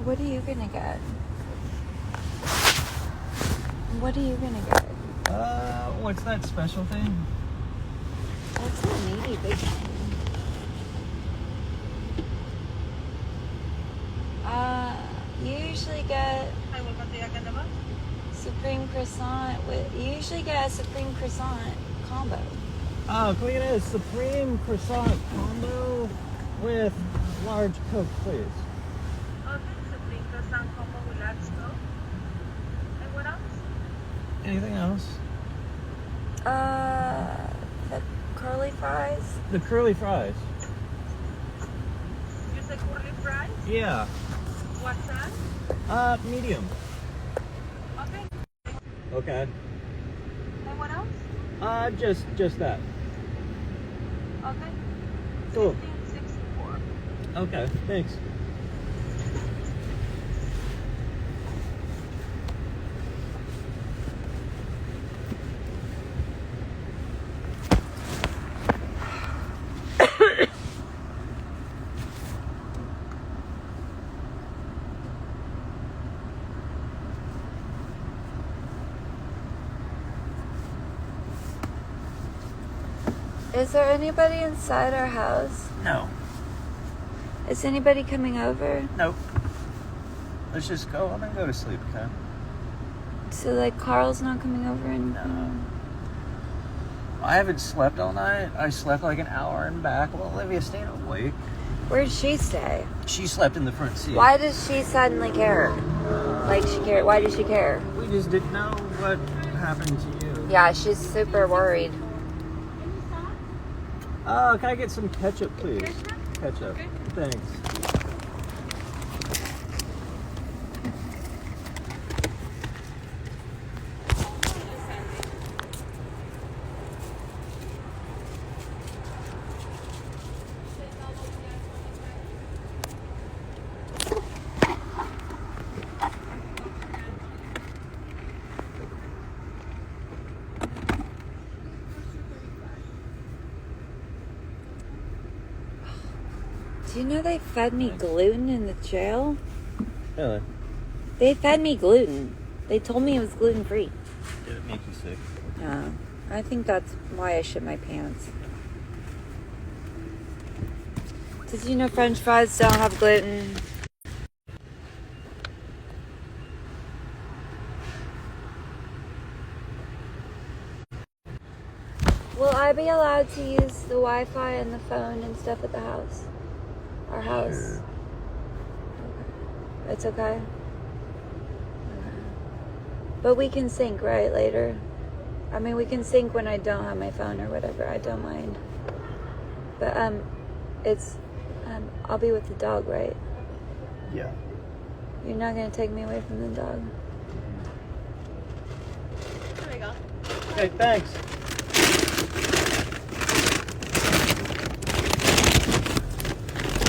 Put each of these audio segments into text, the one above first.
What are you gonna get? What are you gonna get? What's that special thing? That's a meaty big thing. You usually get Supreme Croissant with. You usually get a Supreme Croissant combo. Oh, can we get a Supreme Croissant combo with large Coke, please? Okay, Supreme Croissant combo with large Coke. And what else? Anything else? The curly fries. The curly fries. You said curly fries? Yeah. What size? Medium. Okay. Okay. And what else? Just that. Okay. Cool. 1564. Okay, thanks. Is there anybody inside our house? No. Is anybody coming over? Nope. Let's just go home and go to sleep, okay? So, like, Carl's not coming over and... No. I haven't slept all night. I slept like an hour and back while Olivia stayed awake. Where'd she stay? She slept in the front seat. Why does she suddenly care? Like, she care? Why does she care? We just didn't know what happened to you. Yeah, she's super worried. Can I get some ketchup, please? Ketchup. Okay. Thanks. Do you know they fed me gluten in the jail? Really? They fed me gluten. They told me it was gluten-free. Did it make you sick? I think that's why I shit my pants. Did you know French fries don't have gluten? Will I be allowed to use the Wi-Fi and the phone and stuff at the house? Our house? Sure. Okay. It's okay? Okay. But we can sync, right, later? I mean, we can sync when I don't have my phone or whatever. I don't mind. But, I'll be with the dog, right? Yeah. You're not going to take me away from the dog? There we go. Okay, thanks.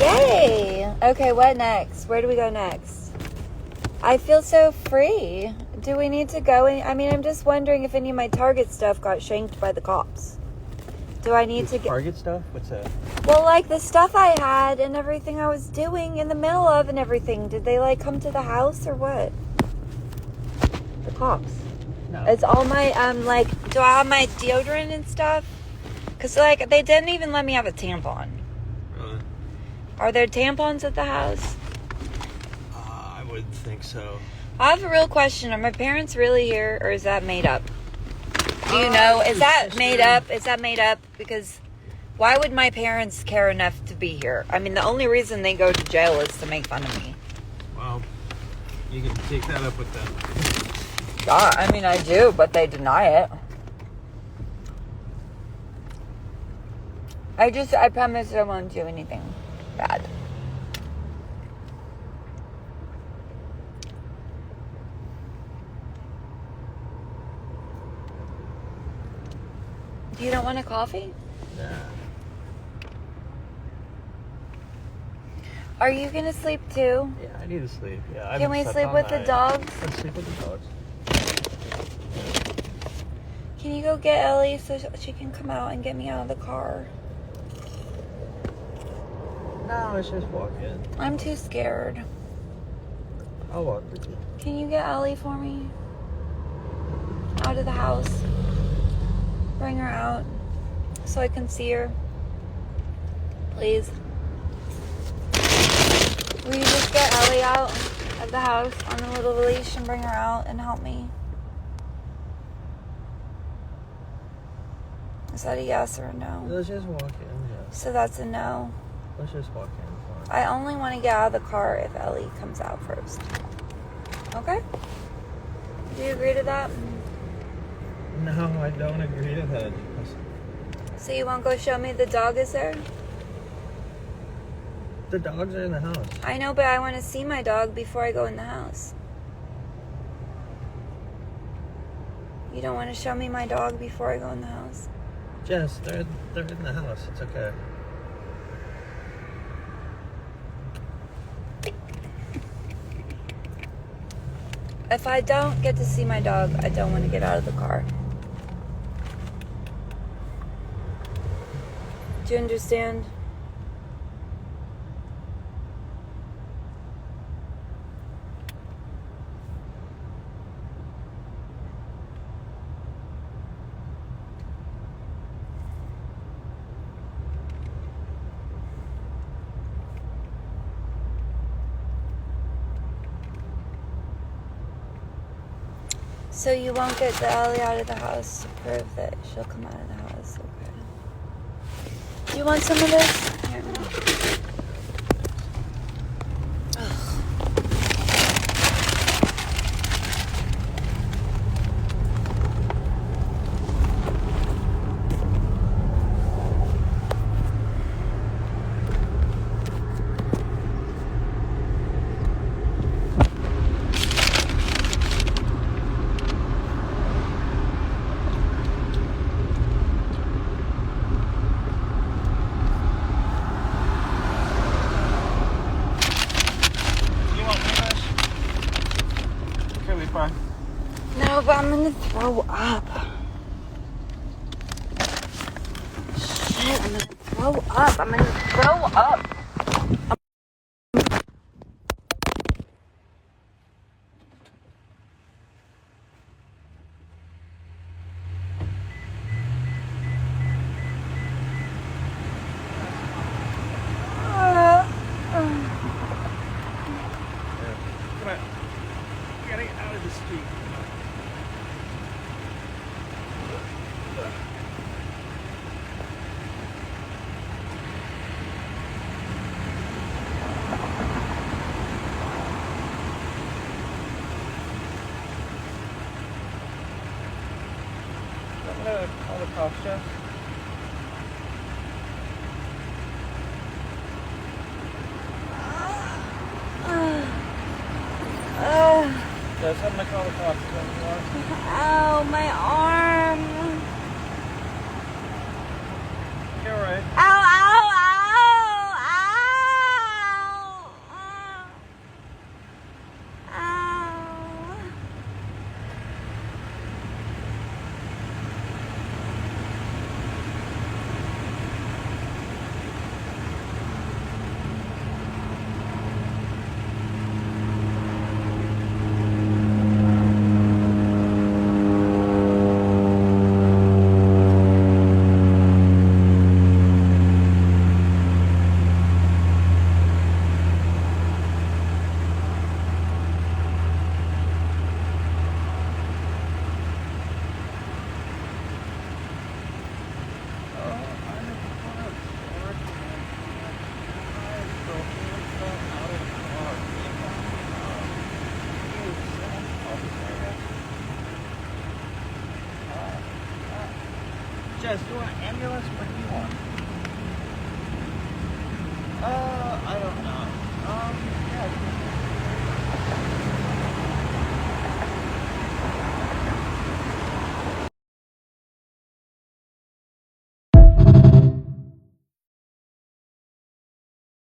Yay! Okay, what next? Where do we go next? I feel so free. Do we need to go in? I mean, I'm just wondering if any of my Target stuff got shanked by the cops. Do I need to get... Target stuff? What's that? Well, like, the stuff I had and everything I was doing in the middle of and everything. Did they, like, come to the house or what? The cops. No. It's all my, do I have my deodorant and stuff? Because, like, they didn't even let me have a tampon. Really? Are there tampons at the house? I would think so. I have a real question. Are my parents really here, or is that made up? Do you know? Is that made up? Is that made up? Because why would my parents care enough to be here? I mean, the only reason they go to jail is to make fun of me. Well, you can take that up with them. Yeah, I mean, I do, but they deny it. I promise I won't do anything bad. You don't want a coffee? Nah. Are you going to sleep too? Yeah, I need to sleep. Yeah. Can we sleep with the dogs? Let's sleep with the dogs. Can you go get Ellie so she can come out and get me out of the car? No, let's just walk in. I'm too scared. I'll walk with you. Can you get Ellie for me? Out of the house. Bring her out so I can see her. Please. Will you just get Ellie out of the house on a little leash and bring her out and help me? Is that a yes or a no? Let's just walk in. Yeah. So that's a no. Let's just walk in. I only want to get out of the car if Ellie comes out first. Okay? Do you agree to that? No, I don't agree to that. So you won't go show me the dog is there? The dogs are in the house. I know, but I want to see my dog before I go in the house. You don't want to show me my dog before I go in the house? Jess, they're in the house. It's okay. If I don't get to see my dog, I don't want to get out of the car. Do you understand? So you won't get the Ellie out of the house to prove that she'll come out of the house, okay? Do you want some of this? Here. No, but I'm gonna throw up. Shit, I'm gonna throw up. I'm gonna throw up. Come on. Getting out of the street. I'm gonna call the cops, Jeff. Jess, I'm gonna call the cops. Ow, my arm. You're right. Ow, ow, ow, ow. Ow. Jess, do you want an ambulance? What do you want? I don't know. Yeah.